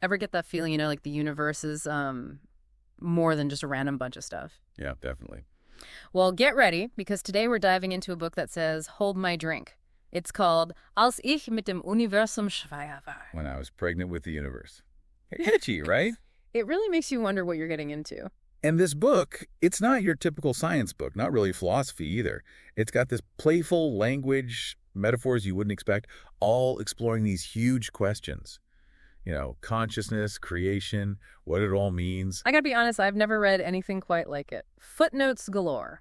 Ever get that feeling, like the universe is more than just a random bunch of stuff? Yeah, definitely. Well, get ready, because today we're diving into a book that says, Hold My Drink. It's called Als ich mit dem Universum schwanger war. When I was pregnant with the universe. Catchy, right? It really makes you wonder what you're getting into. And this book, it's not your typical science book, not really philosophy either. It's got this playful language, metaphors you wouldn't expect, all exploring these huge questions. Consciousness, creation, what it all means. I gotta be honest, I've never read anything quite like it. Footnotes galore.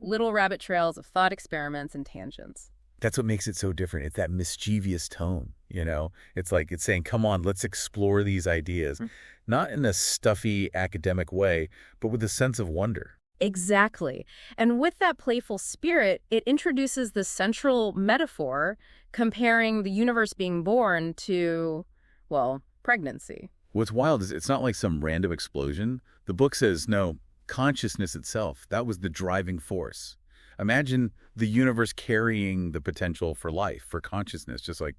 Little rabbit trails of thought experiments and tangents. That's what makes it so different. It's that mischievous tone. It's like it's saying, come on, let's explore these ideas. Not in a stuffy academic way, but with a sense of wonder. Exactly. And with that playful spirit, it introduces the central metaphor comparing the universe being born to, well, pregnancy. What's wild is it's not like some random explosion. The book says, no, consciousness itself, that was the driving force. Imagine the universe carrying the potential for life, for consciousness, just like.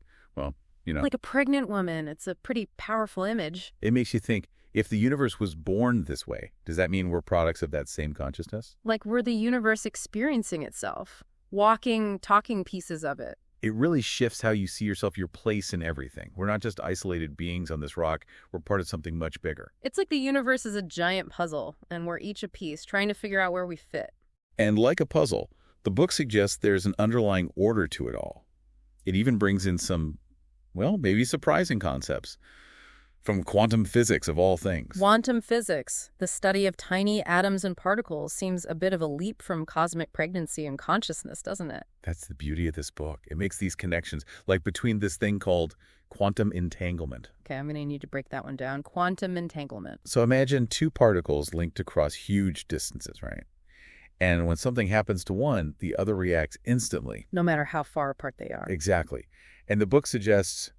Like a pregnant woman. It's a pretty powerful image. It makes you think, if the universe was born this way, does that mean we're products of that same consciousness? Like we're the universe experiencing itself, walking, talking pieces of it. It really shifts how you see yourself, your place in everything. We're not just isolated beings on this rock. We're part of something much bigger. It's like the universe is a giant puzzle, and we're each a piece, trying to figure out where we fit. And like a puzzle, the book suggests there's an underlying order to it all. It even brings in some, well, maybe surprising concepts from quantum physics of all things. Quantum physics, the study of tiny atoms and particles, seems a bit of a leap from cosmic pregnancy and consciousness, doesn't it? That's the beauty of this book. It makes these connections, like between this thing called quantum entanglement. Okay, I'm going to need to break that one down. Quantum entanglement. So imagine two particles linked across huge distances, right? And when something happens to one, the other reacts instantly. No matter how far apart they are. Exactly. And the book suggests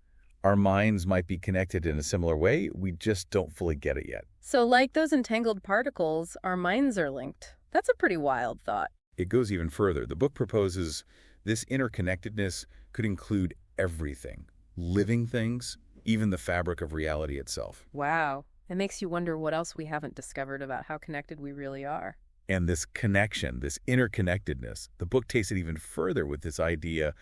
our minds might be connected in a similar way. We just don't fully get it yet. So like those entangled particles, our minds are linked. That's a pretty wild thought. It goes even further. The book proposes this interconnectedness could include everything, living things, even the fabric of reality itself. Wow. It makes you wonder what else we haven't discovered about how connected we really are. And this connection, this interconnectedness, the book takes it even further with this idea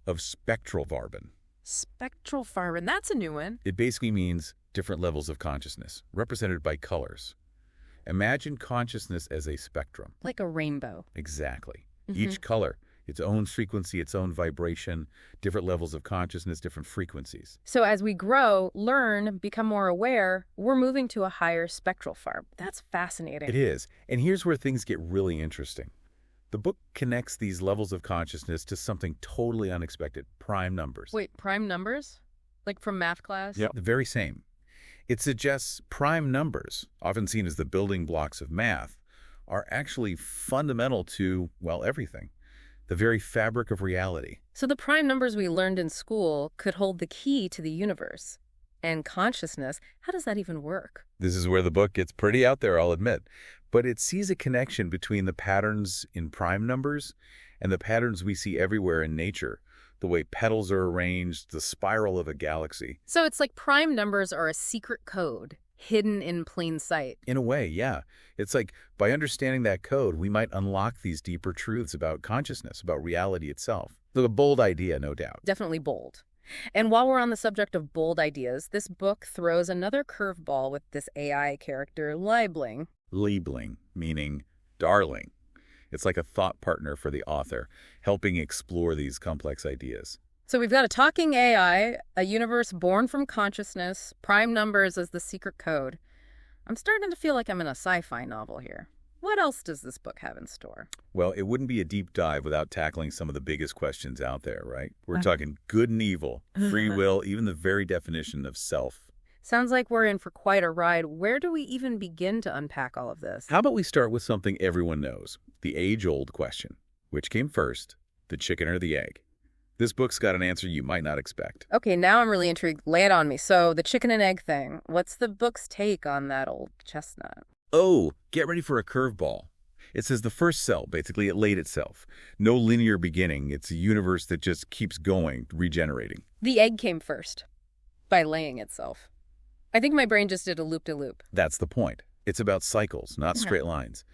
of spectral Varbon. Spectral Varbon, that's a new one. It basically means different levels of consciousness, represented by colors. Imagine consciousness as a spectrum. Like a rainbow. Exactly. Each color, its own frequency, its own vibration, different levels of consciousness, different frequencies. So as we grow, learn, become more aware, we're moving to a higher spectral Varbon. That's fascinating. It is. And here's where things get really interesting. The book connects these levels of consciousness to something totally unexpected, prime numbers. Wait, prime numbers? Like from math class? Yeah, the very same. It suggests prime numbers, often seen as the building blocks of math, are actually fundamental to, well, everything. The very fabric of reality. So the prime numbers we learned in school could hold the key to the universe. And consciousness, how does that even work? This is where the book gets pretty out there, I'll admit. But it sees a connection between the patterns in prime numbers and the patterns we see everywhere in nature. The way petals are arranged, the spiral of a galaxy. So it's like prime numbers are a secret code, hidden in plain sight. In a way, yeah. It's like by understanding that code, we might unlock these deeper truths about consciousness, about reality itself. A bold idea, no doubt. Definitely bold. And while we're on the subject of bold ideas, this book throws another curveball with this AI character, LIebling. LIebling, meaning darling. It's like a thought partner for the author, helping explore these complex ideas. So we've got a talking AI, a universe born from consciousness, prime numbers as the secret code. I'm starting to feel like I'm in a sci-fi novel here. What else does this book have in store? Well, it wouldn't be a deep dive without tackling some of the biggest questions out there, right? We're talking good and evil, free will, even the very definition of self. Sounds like we're in for quite a ride. Where do we even begin to unpack all of this? How about we start with something everyone knows, the age-old question. Which came first, the chicken or the egg? This book's got an answer you might not expect. Okay, now I'm really intrigued. Lay it on me. So the chicken and egg thing, what's the book's take on that old chestnut? Oh, get ready for a curveball. It says the first cell, basically it laid itself. No linear beginning. It's a universe that just keeps going, regenerating. The egg came first, by laying itself. I think my brain just did a loop-de-loop. That's the point. It's about cycles, not Yeah. straight lines.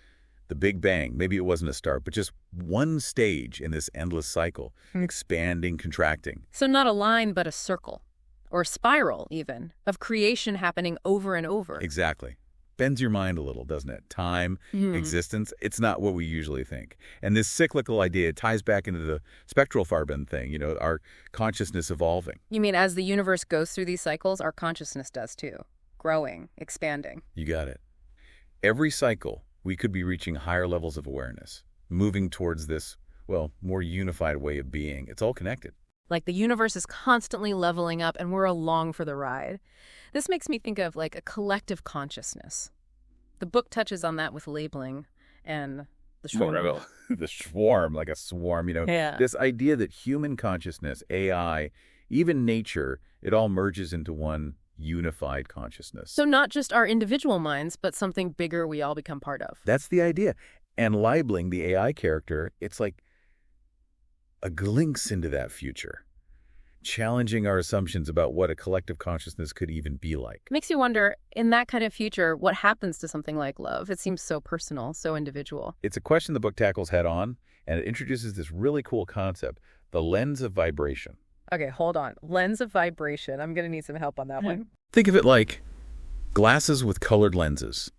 The Big Bang, maybe it wasn't a start, but just one stage in this endless cycle, Hmm. expanding, contracting. So not a line, but a circle. Or a spiral, even, of creation happening over and over. Exactly. Bends your mind a little, doesn't it? Time, existence, it's not what we usually think. And this cyclical idea ties back into the spectral Farben thing, our consciousness evolving. You mean as the universe goes through these cycles, our consciousness does too. Growing, expanding. You got it. Every cycle, we could be reaching higher levels of awareness, moving towards this, well, more unified way of being. It's all connected. Like the universe is constantly leveling up and we're along for the ride. This makes me think of like a collective consciousness. The book touches on that with LIebling and the swarm. The swarm, like a swarm, Yeah. This idea that human consciousness, AI, even nature, it all merges into one unified consciousness. So not just our individual minds, but something bigger we all become part of. That's the idea. And LIebling, the AI character, it's like a glimpse into that future, challenging our assumptions about what a collective consciousness could even be like. Makes you wonder, in that kind of future, what happens to something like love? It seems so personal, so individual. It's a question the book tackles head on, and it introduces this really cool concept, the lens of vibration. Okay, hold on. Lens of vibration. I'm going to need some help on that one. Think of it like glasses with colored lenses.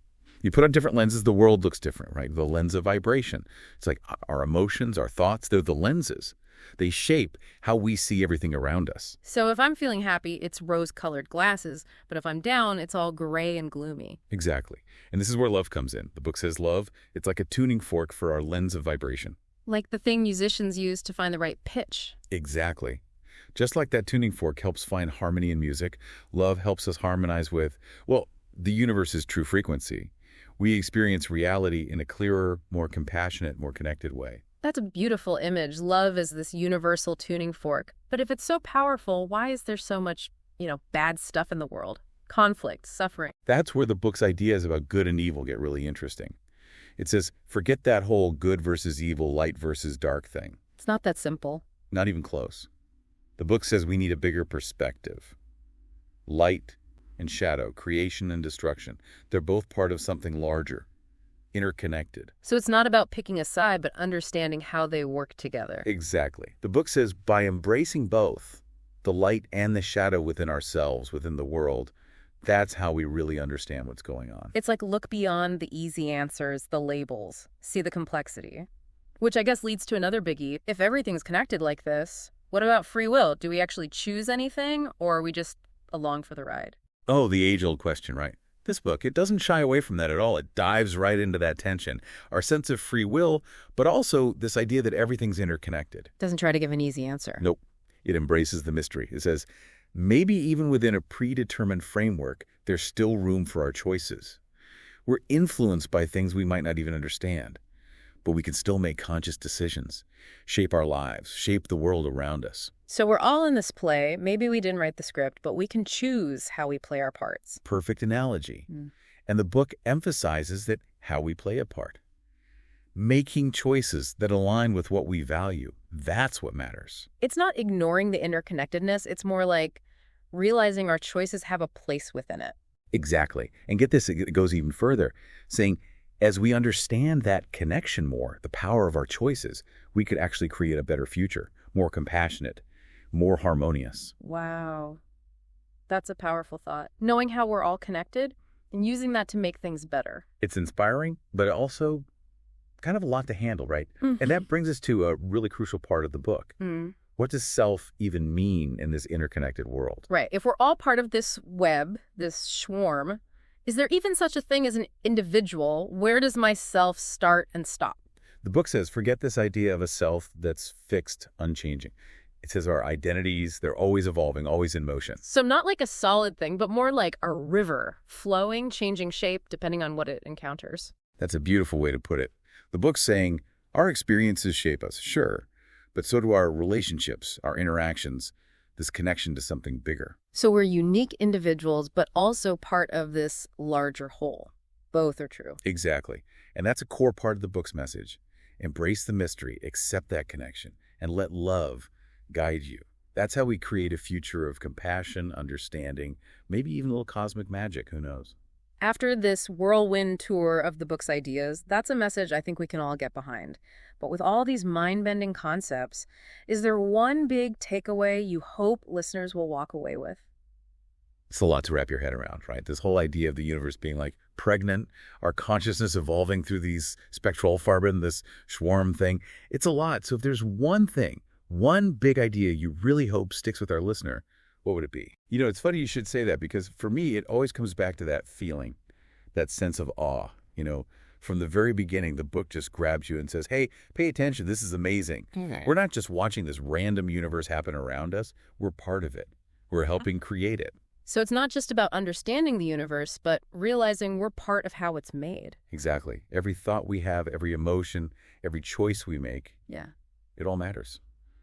You put on different lenses, the world looks different, right? The lens of vibration. It's like our emotions, our thoughts, they're the lenses. They shape how we see everything around us. So if I'm feeling happy, it's rose-colored glasses, but if I'm down, it's all gray and gloomy. Exactly. And this is where love comes in. The book says love, it's like a tuning fork for our lens of vibration. Like the thing musicians use to find the right pitch. Exactly. Just like that tuning fork helps find harmony in music, love helps us harmonize with, well, the universe's true frequency. We experience reality in a clearer, more compassionate, more connected way. That's a beautiful image. Love is this universal tuning fork. But if it's so powerful, why is there so much, bad stuff in the world? Conflict, suffering. That's where the book's ideas about good and evil get really interesting. It says, forget that whole good versus evil, light versus dark thing. It's not that simple. Not even close. The book says we need a bigger perspective. Light and shadow, creation and destruction, they're both part of something larger, interconnected. So it's not about picking a side, but understanding how they work together. Exactly. The book says by embracing both, the light and the shadow within ourselves, within the world, that's how we really understand what's going on. It's like look beyond the easy answers, the labels, see the complexity. Which I guess leads to another biggie. If everything's connected like this, what about free will? Do we actually choose anything, or are we just along for the ride? Oh, the age-old question, right? This book, it doesn't shy away from that at all. It dives right into that tension, our sense of free will, but also this idea that everything's interconnected. Doesn't try to give an easy answer. Nope. It embraces the mystery. It says, maybe even within a predetermined framework, there's still room for our choices. We're influenced by things we might not even understand, but we can still make conscious decisions, shape our lives, shape the world around us. So we're all in this play. Maybe we didn't write the script, but we can choose how we play our parts. Perfect analogy. And the book emphasizes that how we play a part. Making choices that align with what we value, that's what matters. It's not ignoring the interconnectedness. It's more like realizing our choices have a place within it. Exactly. And get this, it goes even further, saying, as we understand that connection more, the power of our choices, we could actually create a better future, more compassionate, more harmonious. Wow. That's a powerful thought. Knowing how we're all connected and using that to make things better. It's inspiring, but also kind of a lot to handle, right? And that brings us to a really crucial part of the book. What does self even mean in this interconnected world? Right. If we're all part of this web, this swarm, is there even such a thing as an individual? Where does my self start and stop? The book says, forget this idea of a self that's fixed, unchanging. It says our identities, they're always evolving, always in motion. So not like a solid thing, but more like a river, flowing, changing shape depending on what it encounters. That's a beautiful way to put it. The book's saying our experiences shape us, sure, but so do our relationships, our interactions, this connection to something bigger. So we're unique individuals, but also part of this larger whole. Both are true. Exactly. And that's a core part of the book's message. Embrace the mystery, accept that connection, and let love guide you. That's how we create a future of compassion, understanding, maybe even a little cosmic magic, who knows? After this whirlwind tour of the book's ideas, that's a message I think we can all get behind. But with all these mind-bending concepts, is there one big takeaway you hope listeners will walk away with? It's a lot to wrap your head around, right? This whole idea of the universe being like pregnant, our consciousness evolving through these spectral farben, this swarm thing. It's a lot. So if there's one thing, one big idea you really hope sticks with our listener, what would it be? It's funny you should say that because for me, it always comes back to that feeling, that sense of awe. From the very beginning, the book just grabs you and says, hey, pay attention. This is amazing. Okay. We're not just watching this random universe happen around us. We're part of it. We're helping create it. So it's not just about understanding the universe, but realizing we're part of how it's made. Exactly. Every thought we have, every emotion, every choice we make, Yeah. it all matters.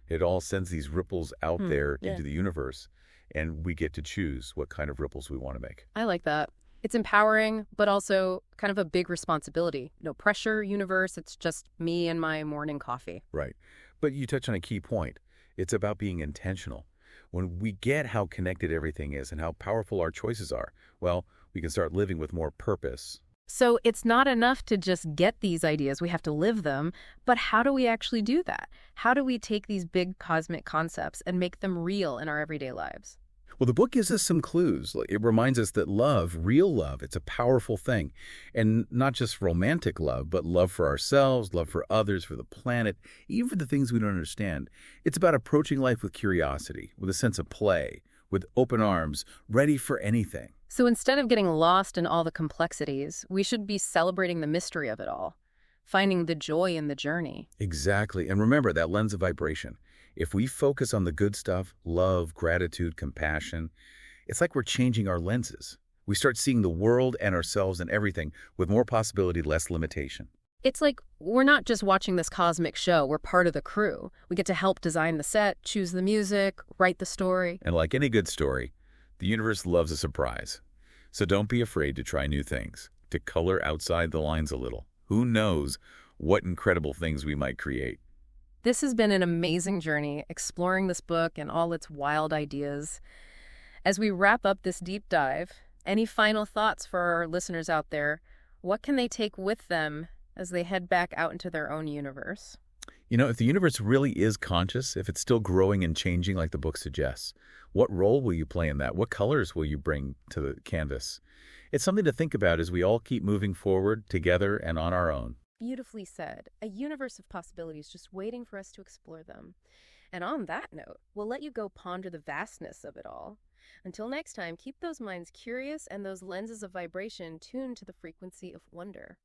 It all sends these ripples out there Yeah. into the universe, and we get to choose what kind of ripples we want to make. I like that. It's empowering, but also kind of a big responsibility. No pressure, universe. It's just me and my morning coffee. Right. But you touch on a key point. It's about being intentional. When we get how connected everything is and how powerful our choices are, well, we can start living with more purpose. So it's not enough to just get these ideas. We have to live them. But how do we actually do that? How do we take these big cosmic concepts and make them real in our everyday lives? Well, the book gives us some clues. It reminds us that love, real love, it's a powerful thing. And not just romantic love, but love for ourselves, love for others, for the planet, even for the things we don't understand. It's about approaching life with curiosity, with a sense of play, with open arms, ready for anything. So instead of getting lost in all the complexities, we should be celebrating the mystery of it all, finding the joy in the journey. Exactly. And remember that lens of vibration. If we focus on the good stuff, love, gratitude, compassion, it's like we're changing our lenses. We start seeing the world and ourselves and everything with more possibility, less limitation. It's like we're not just watching this cosmic show, we're part of the crew. We get to help design the set, choose the music, write the story. And like any good story, the universe loves a surprise. So don't be afraid to try new things, to color outside the lines a little. Who knows what incredible things we might create. This has been an amazing journey, exploring this book and all its wild ideas. As we wrap up this deep dive, any final thoughts for our listeners out there? What can they take with them as they head back out into their own universe? If the universe really is conscious, if it's still growing and changing like the book suggests, what role will you play in that? What colors will you bring to the canvas? It's something to think about as we all keep moving forward together and on our own. Beautifully said. A universe of possibilities just waiting for us to explore them. And on that note, we'll let you go ponder the vastness of it all. Until next time, keep those minds curious and those lenses of vibration tuned to the frequency of wonder.